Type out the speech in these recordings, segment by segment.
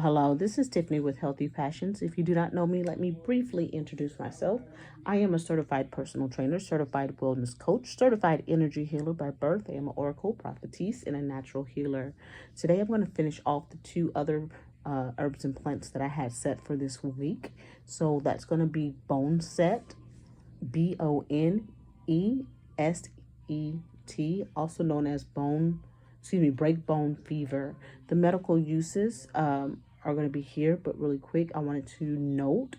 Hello, this is Tiffany with Healthy Passions. If you do not know me, let me briefly introduce myself. I am a certified personal trainer, certified wellness coach, certified energy healer by birth. I am an oracle, prophetess, and a natural healer. Today, I'm going to finish off the two other herbs and plants that I had set for this week. So that's going to be Boneset, Boneset, also known as break bone fever. The medical uses are going to be here, but really quick, I wanted to note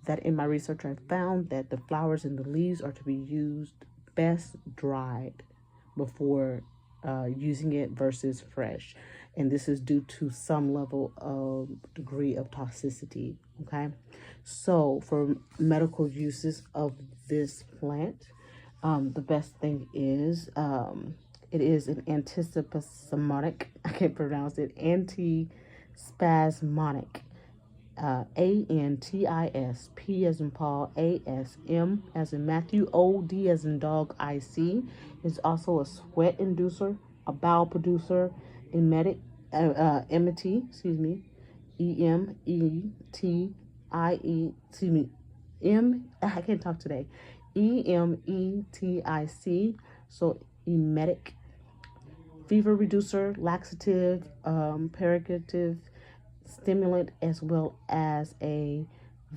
that in my research, I found that the flowers and the leaves are to be used best dried before using it versus fresh. And this is due to some level of degree of toxicity. Okay. So for medical uses of this plant, the best thing is it is an antispasmodic. I can't pronounce it. Antispasmodic. Antis, P as in Paul, ASM as in Matthew, OD as in dog, IC. Is also a sweat inducer, a bowel producer, emetic, excuse me, excuse me, I can't talk today, emetic, so emetic, fever reducer, laxative, purgative, stimulant, as well as a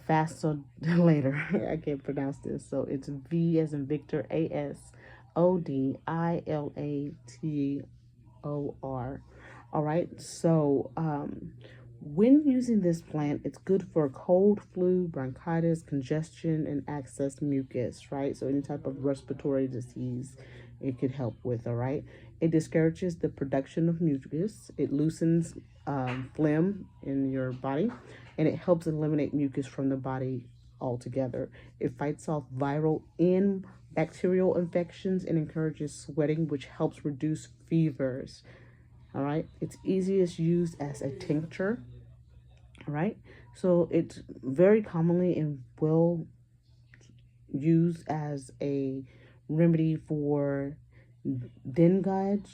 vasodilator. I can't pronounce this, so it's V as in Victor, ASODILATOR. All right, so when using this plant, it's good for cold, flu, bronchitis, congestion, and excess mucus, right? So any type of respiratory disease it could help with, all right? It discourages the production of mucus. It loosens phlegm in your body, and it helps eliminate mucus from the body altogether. It fights off viral and bacterial infections and encourages sweating, which helps reduce fevers. All right, it's easiest used as a tincture. All right, so it's very commonly and well used as a remedy for dengue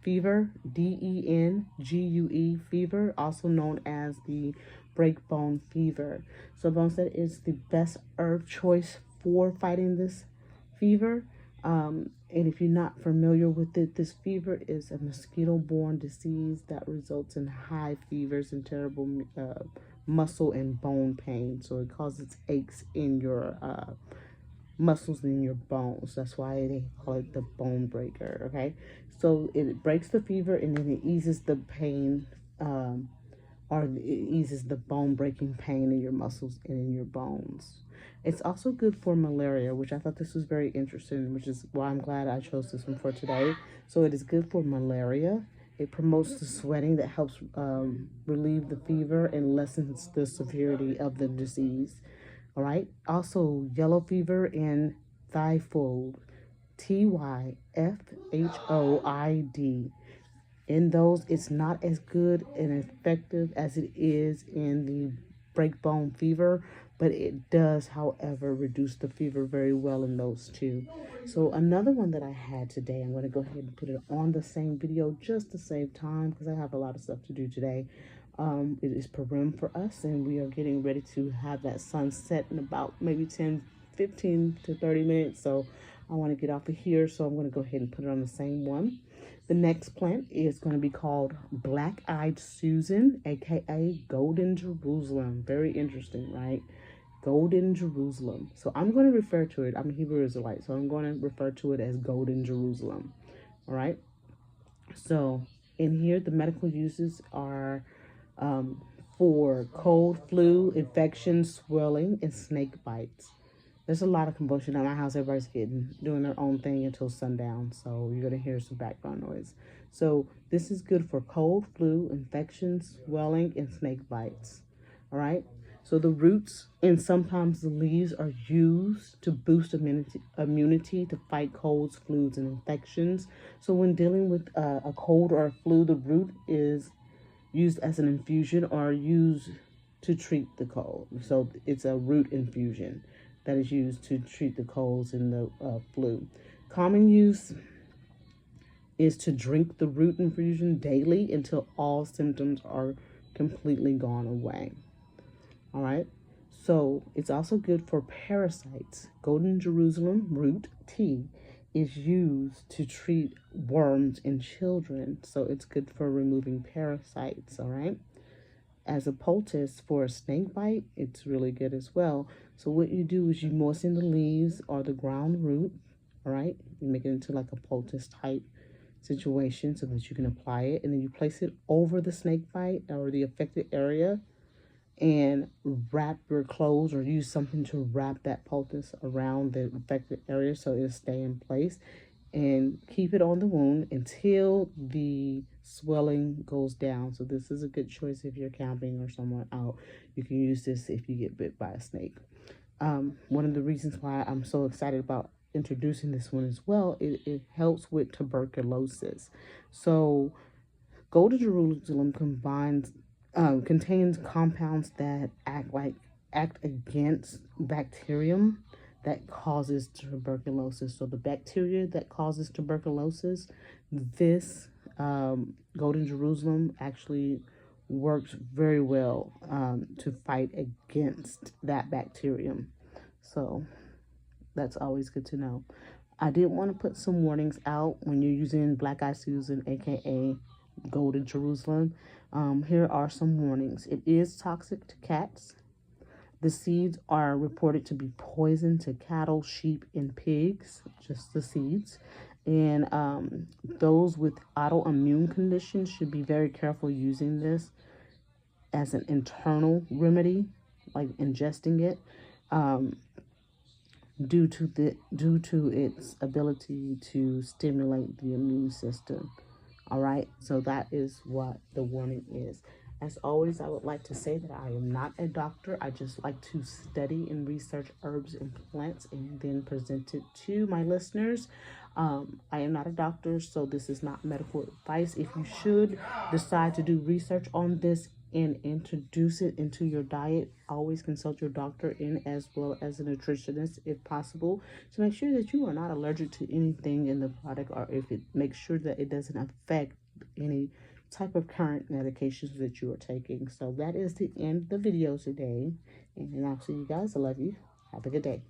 fever, dengue fever, also known as the breakbone fever. So Boneset is the best herb choice for fighting this fever. And if you're not familiar with it, this fever is a mosquito-borne disease that results in high fevers and terrible muscle and bone pain. So it causes aches in your muscles in your bones. That's why they call it the bone breaker. Okay, so it breaks the fever and then it eases the pain, or it eases the bone breaking pain in your muscles and in your bones. It's also good for malaria, which I thought this was very interesting, which is why I'm glad I chose this one for today. So it is good for malaria. It promotes the sweating that helps relieve the fever and lessens the severity of the disease. All right. Also, yellow fever and typhoid, typhoid. In those, it's not as good and effective as it is in the breakbone fever, but it does, however, reduce the fever very well in those two. So another one that I had today, I'm going to go ahead and put it on the same video just to save time because I have a lot of stuff to do today. It is Purim for us, and we are getting ready to have that sunset in about maybe 15 to 30 minutes. So I want to get off of here, so I'm going to go ahead and put it on the same one. The next plant is going to be called Black-Eyed Susan, a.k.a. Golden Jerusalem. Very interesting, right? Golden Jerusalem. So I'm going to refer to it. I'm a Hebrew Israelite, so I'm going to refer to it as Golden Jerusalem. All right. So in here, the medical uses are for cold, flu, infection, swelling, and snake bites. There's a lot of commotion at my house. Everybody's doing their own thing until sundown. So you're going to hear some background noise. So this is good for cold, flu, infection, swelling, and snake bites. All right. So the roots and sometimes the leaves are used to boost immunity to fight colds, flus, and infections. So when dealing with a cold or a flu, the root is used as an infusion or used to treat the cold. So it's a root infusion that is used to treat the colds and the flu. Common use is to drink the root infusion daily until all symptoms are completely gone away. All right. So it's also good for parasites. Golden Jerusalem root tea is used to treat worms in children. So it's good for removing parasites. All right. As a poultice for a snake bite, it's really good as well. So what you do is you moisten the leaves or the ground root. All right. You make it into like a poultice type situation so that you can apply it, and then you place it over the snake bite or the affected area, and wrap your clothes or use something to wrap that poultice around the affected area so it'll stay in place, and keep it on the wound until the swelling goes down. So this is a good choice if you're camping or somewhere out. You can use this if you get bit by a snake. One of the reasons why I'm so excited about introducing this one as well, it helps with tuberculosis. So Golden Jerusalem contains compounds that act against bacterium that causes tuberculosis. So the bacteria that causes tuberculosis, this Golden Jerusalem actually works very well to fight against that bacterium. So that's always good to know. I did want to put some warnings out when you're using Black Eye Susan, aka Golden Jerusalem. Here are some warnings. It is toxic to cats. The seeds are reported to be poison to cattle, sheep, and pigs, just the seeds. And those with autoimmune conditions should be very careful using this as an internal remedy, like ingesting it. Due to its ability to stimulate the immune system. All right, so that is what the warning is. As always, I would like to say that I am not a doctor. I just like to study and research herbs and plants and then present it to my listeners. I am not a doctor, so this is not medical advice. If you should decide to do research on this and introduce it into your diet, always consult your doctor in as well as a nutritionist if possible, to make sure that you are not allergic to anything in the product, or if it makes sure that it doesn't affect any type of current medications that you are taking. So that is the end of the video today, and I'll see you guys. I love you. Have a good day.